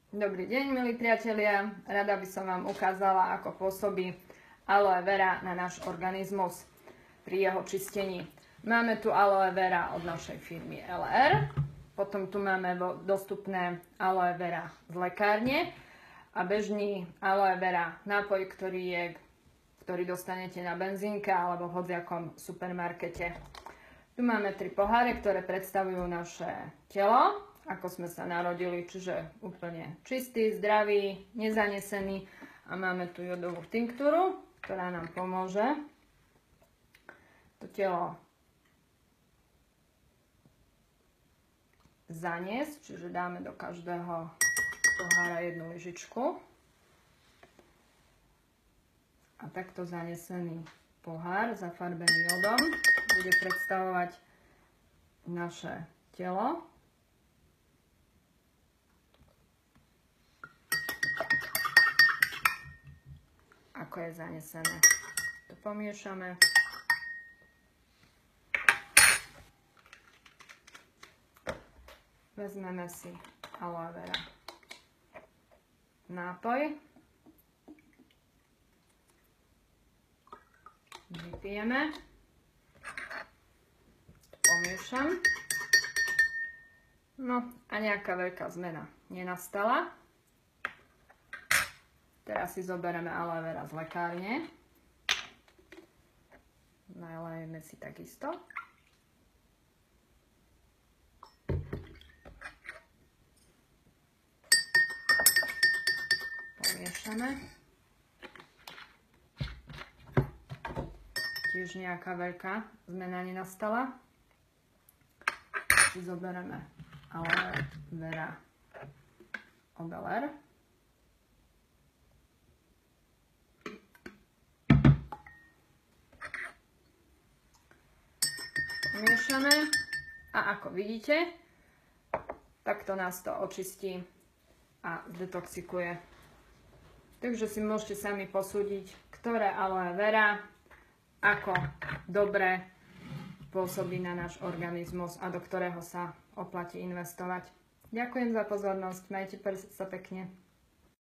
Dobrý deň, milí priatelia. Rada by som vám ukázala, ako pôsobí aloe vera na náš organizmus pri jeho čistení. Máme tu aloe vera od našej firmy LR, potom tu máme dostupné aloe vera z lekárne a bežný aloe vera nápoj, ktorý dostanete na benzínke alebo v hociakom supermarkete. Tu máme 3 poháre, ktoré predstavujú naše telo, ako sme sa narodili, čiže úplne čistý, zdravý, nezanesený. A máme tu jodovú tinktúru, ktorá nám pomôže to telo zaniesť, čiže dáme do každého pohára 1 lyžičku. A takto zanesený pohár, zafarbený jodom, bude predstavovať naše telo. Ako je zanesené. To pomiešame. Vezmeme si aloe vera nápoj. Vypijeme. Pomiešam. No a nejaká veľká zmena nenastala. Teraz si zoberieme aloe vera z lekárne. Nalejeme si takisto. Pomiešame. Tiež nejaká veľká zmena nenastala. Si zoberieme aloe vera od LR. Miešame a ako vidíte, takto nás to očistí a detoxikuje. Takže si môžete sami posúdiť, ktoré aloe vera ako dobre pôsobí na náš organizmus a do ktorého sa oplatí investovať. Ďakujem za pozornosť, majte sa pekne.